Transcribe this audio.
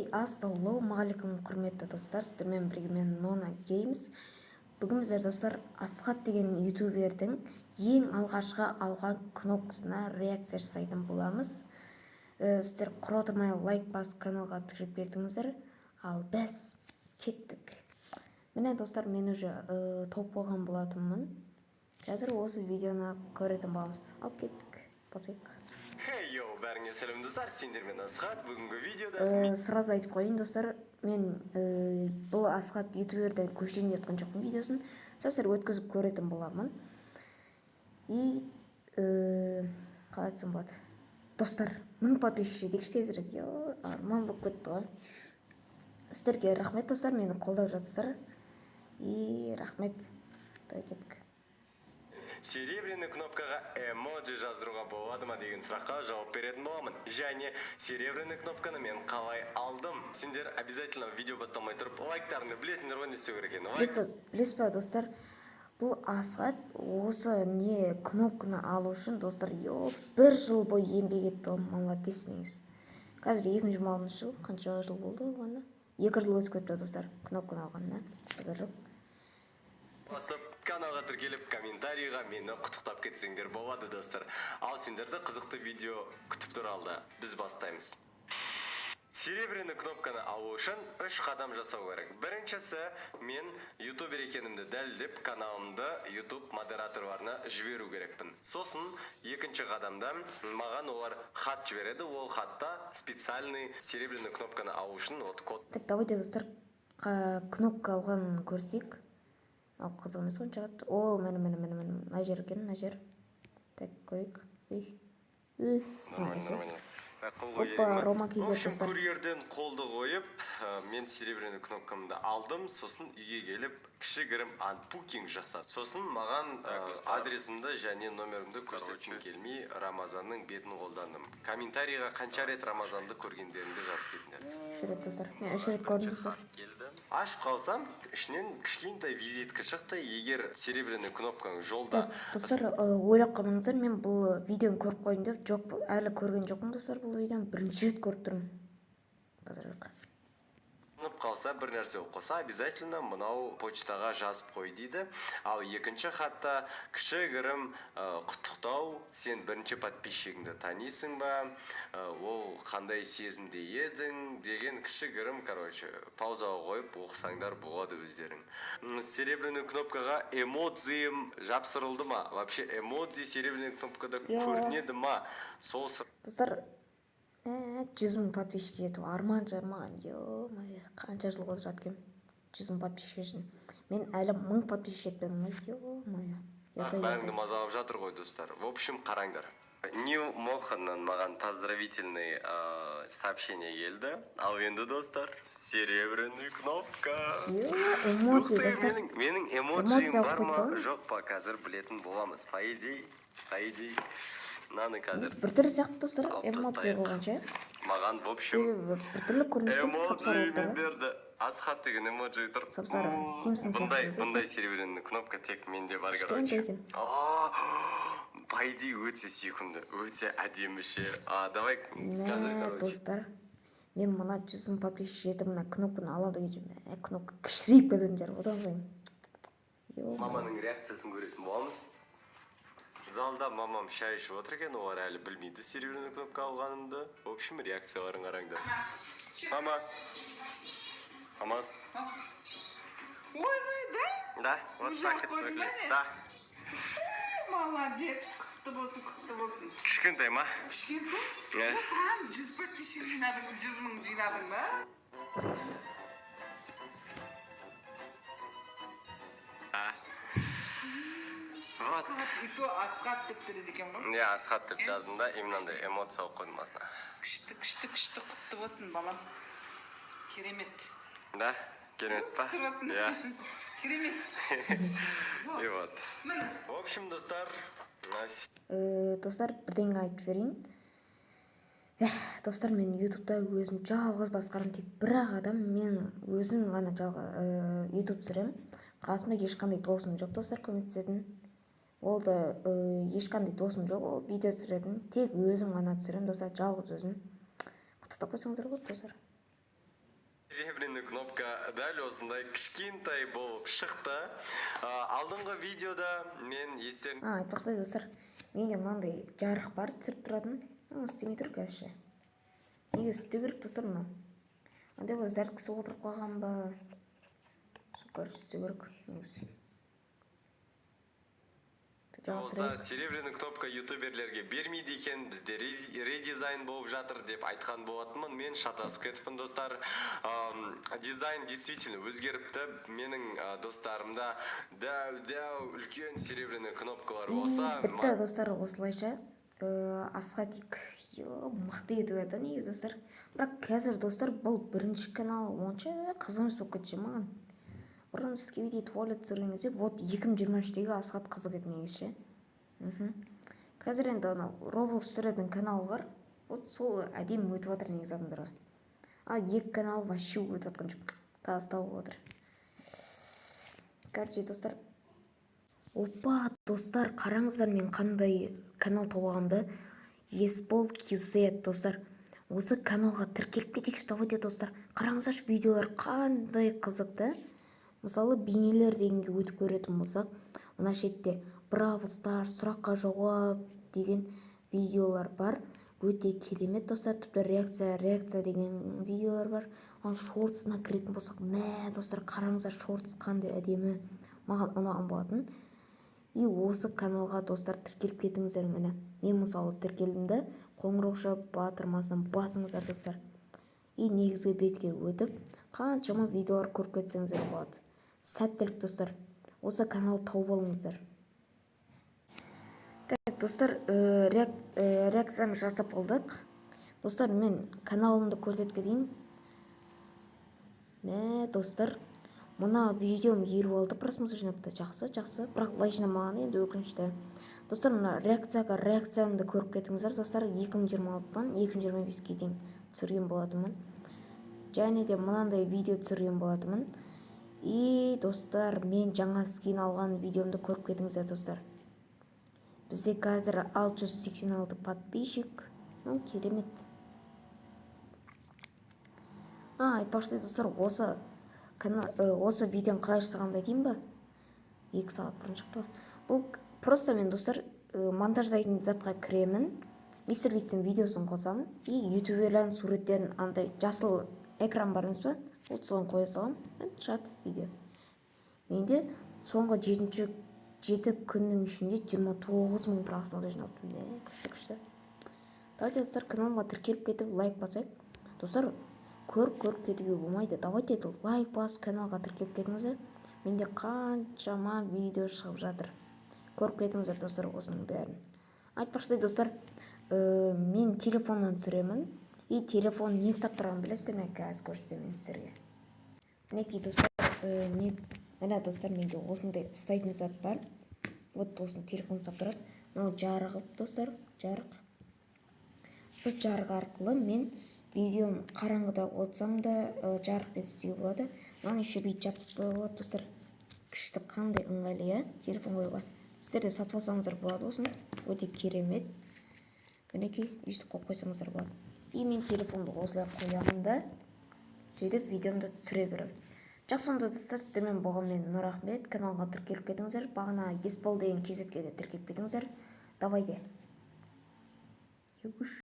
Ассалаумағалейкум құрметті достар, сіздермен бірге мен Nona Games. Бүгін біздер достар Асхат деген ютубердің ең алғашқы алған кнопкасына реакция жасайтын боламыз. Сіздер құр отырмай лайк басып каналға кіріп бердіңіздер, ал біз кеттік. Міне достар, мен уже топ қойған болатынмын. Қазір осы видеоны көретін боламыз. Ал кеттік. Потайық. Йоу, бәріңе сәлем достар, сендермен Асхат. Бүгінгі видеода сразу айтып қойын достар, мен бұл Асхат ютуберден көшірейін деп жатқан жоқпын видеосын, сіздер өткізіп көретін боламын. И қалай айтсам болады достар, 1000 подписчик жетекші тезірек. Арман болып кетті ғой. Сіздерге рахмет достар, мені қолдап жатсыздар. И рахмет. Давай кеттік. серебряный кнопкаға эмоджи жаздыруға болады ма деген сұраққа жауап беретін боламын. Және серебряный кнопканы мен қалай алдым? Сендер обязательно видео бастамай тұрып лайктарыңды білесіңдер ғой не істеу керек екенін. Білесіз ба достар, бұл Асхат осы не кнопканы алу үшін достар, 1 жыл бойы еңбек етті. Молодец негіз. Қазір 2026 жыл, қанша жыл болды олғаны? 2 жыл өтіп кетті достар, кнопканы алғанына. Қазір жоқ. Басып каналға тіркеліп комментарийға мені құттықтап кетсеңдер болады достар. Ал сендерді қызықты видео күтіп тұр алда. Біз бастаймыз. Серебряный кнопканы алу үшін 3 қадам жасау керек. Біріншісі, мен ютубер екенімді дәлелдеп, каналымды YouTube модераторларына жіберу керекпін. Сосын екінші қадамда маған олар хат жібереді. Ол хатта специальный серебряный кнопканы алу үшін код. Так, давайте достар, кнопка алғанын көрсек. Ал қызық емес ғой жығат. О, мені мына жер екен, мына жер. Так, көрейік. Опа, Рома кезер достар. Курьерден қолды қойып, мен серебряный кнопкамды алдым, сосын үйге келіп, кішігірім анпукинг жасап. Сосын маған адресімді және номерімді көрсеткім келмей, Рамазанның бетін қолдандым. Комментарийға қанша рет Рамазанды көргендеріңді жазып кетіңдер. 3 рет достар. Мен 3 рет көрдім достар. Ашып қалсам, ішінен кішкентай визитка шықты. Егер серебряный кнопкаң жолда. Достар, ойлап қалмаңыздар, мен бұл видеоны көріп қойдым деп, жоқ, әлі көрген жоқпын достар, бұл видеоны бірінші рет көріп тұрмын. Базарлық. Қалса бір нәрсе оқыса, обязательно мынау почтаға жазып қой дейді. Ал екінші хатта кішігірім құттықтау, сен бірінші подписчигіңді танисың ба, ол қандай сезімде едің деген кішігірім, паузаға қойып оқысаңдар болады өздерің. Серебряный кнопкаға эмоджиім жапсырылды ма? Вообще эмоджи серебряный кнопкада көрінеді ма? Достар, 100 000 подписчик ету арман жармаған. Қанша жыл отырады кем 100 000 подписчик үшін. Мен әлі 1000 подписчик етпедім. Бәріңді мазалап жатыр ғой достар. В общем, қараңдар. Нью Моханнан маған поздравительный сообщение келді. Ал енді достар, серебряный кнопка. Эмоджи достар. Менің эмоджиім бар ма, жоқ па, қазір білетін боламыз. По идее. Наны қазір бір түрлі сияқты достар, эмоция болғанша. Маған, в общем, бір түрлі көрінеді, сапсары эмоджиім берді. Асхат деген эмоджи тұр. Сапсары, Симпсон сияқты. Бұндай серебряный кнопка тек менде бар, короче. По идее, өте сүйкімді, өте әдеміше. Давай қазір, достар, мен мына 100 000 подписчик жетіп, мына кнопканы алады кетем. Кнопка кішірейіп кететін жер, одан сайын. Маманың реакциясын көретін боламыз. Залда мамам шай ішіп отыр екен, олар әлі білмейді серебряный кнопка алғанымды. В общем, реакцияларын қараңдар. Мама. Мамас. Ой, да? Да, вот так это выглядит. Да. Молодец. Құтты болсын. Кішкентай ма? Кішкентай? Осыған 100 подписчик жинадың, 100 000 жинадың ба? И то Асхат деп береді екен ғой? Асхат деп жаздым да, именно эмоция қойдым басына. Күшті құтты болсын, балам. Керемет. Да? Керемет па? Керемет. И вот. В общем, достар, достар, бірдеңе айтып берейін. Достар, мен ютубта өзім жалғыз басқарым, тек бір-ақ адам, мен өзім ғана ютуб түсірем. Қасыма ешқандай досым жоқ достар, көмектесетін. Ол да ешқандай досым жоқ, ол видео түсіретін. Тек өзім ғана түсірем достар, жалғыз өзім. Құттықтап қойсаңыздар ғой достар. Серебряный кнопка дәл осындай кішкентай болып шықты. Алдыңғы видеода мен естерін... Айтпақтай достар, менде мынандай жарық бар түсіріп тұратын. Істемей тұр қазірше. Неге істеу керек достар мынау? Андай ғой зәрткісі отырып қалған ба? Короче, істеу керек. Негізі. Болса, серебряный кнопка ютуберлерге бермейді екен, бізде редизайн болып жатыр деп айтқан болатынмын. Мен шатасып кетіппін достар. Дизайн действительно өзгеріпті. Менің достарымда дәу үлкен серебряный кнопкалар болса... Бітті достар, осылайша Асхатик мықты етіп еді негізі достар. Бірақ қазір достар бұл бірінші канал онша қызымыз болып кетші маған. Бұрын сізге видео туалет түсірген кезде вот 2023-тегі Асхат қызық еді негізі. Қазір енді анау Roblox түсіретін канал бар. Вот сол әдемі өтіп жатыр негізі адамдарға. Ал екі канал вообще өтіп жатқан жоқ. Тастау отыр. Короче достар. Опа достар, қараңыздар мен қандай канал тауғанымды. Есбол KZ достар. Осы каналға тіркеліп кетейікші давайте достар. Қараңыздаршы видеолар қандай қызықты. Мысалы бейнелер дегенге өтіп көретін болсақ, мына шетте Браво Стар, сұраққа жауап деген видеолар бар. Өте керемет достар, тіпті реакция деген видеолар бар. Ал шортсына кіретін болсақ, мә достар, қараңыздар шортс қандай әдемі. Маған ұнаған болатын. И осы каналға достар тіркеліп кетіңіздер мені. Мен мысалы тіркелдімді, қоңырауша батырмасын басыңыздар достар. И негізгі бетке өтіп, қаншама видеолар көріп кетсеңіздер болады. Сәттілік достар, осы канал тауып алыңыздар. Так достар, реакцияны жасап болдық. Достар, мен каналымды көрсеткедейін. Мә достар, мына видеом 26 просмотр жинапты. Жақсы. Бірақ лайк жинамаған енді өкінішті. Достар, мына реакциямды көріп кетіңіздер. Достар, 2026-тан 2025-ке дейін түсірген болатынмын. Және де мынандай видео түсірген болатынмын. И достар, мен жаңа скин алған видеомды көріп кетіңіздер достар. Бізде қазір 686 подписчик. Керемет. Айтпақшы достар, осы видеоны қалай жасағанымды айтайын ба? 2 сағат бұрын шықты. Бұл просто мен достар монтаждайтын затқа кіремін. Мистер Бистің видеосын қосамын. И ютуберлердің суреттерін андай жасыл экран бар емес па? Вот соны қоя салам. Шығады видео. Менде соңғы 7 күннің ішінде 29 000 просмотр жинапты. Күшті. Давайте достар, каналыма тіркеліп кетіп лайк басайық. Достар, көріп кетуге болмайды. Давайте лайк басып каналға тіркеліп кетіңіздер. Менде қаншама видео шығып жатыр. Көріп кетіңіздер достар осының бәрін. Айтпақшы достар, мен телефоннан түсіремін. И телефон не ұстап тұрғанын білесіздер ме? Қазір көрсетемін сіздерге. Мінекей достар, мына достар, менде осындай ұстайтын зат бар. Вот осыны телефон ұстап тұрады. Мынау жарығы достар, жарық. Осы жарық арқылы мен видеом қараңғыда отсам да жарықпен істеуге болады. Мынаны еще бүйтіп жапқызып қоюға болады достар. Күшті, қандай ыңғайлы, телефон қоюға. Сіздер де сатып алсаңыздар болады осыны. Өте керемет. Мінекей өйстіп қойып қойсаңыздар болады. И мен телефонды осылай қоямын да сөйтіп видеомды түсіре беремін. Жақсы, онда достар, сіздермен болған мен Нұрахмет. Каналға тіркеліп кетіңіздер. Бағана Есбол деген KZ-ге де тіркеліп кетіңіздер. Давайте.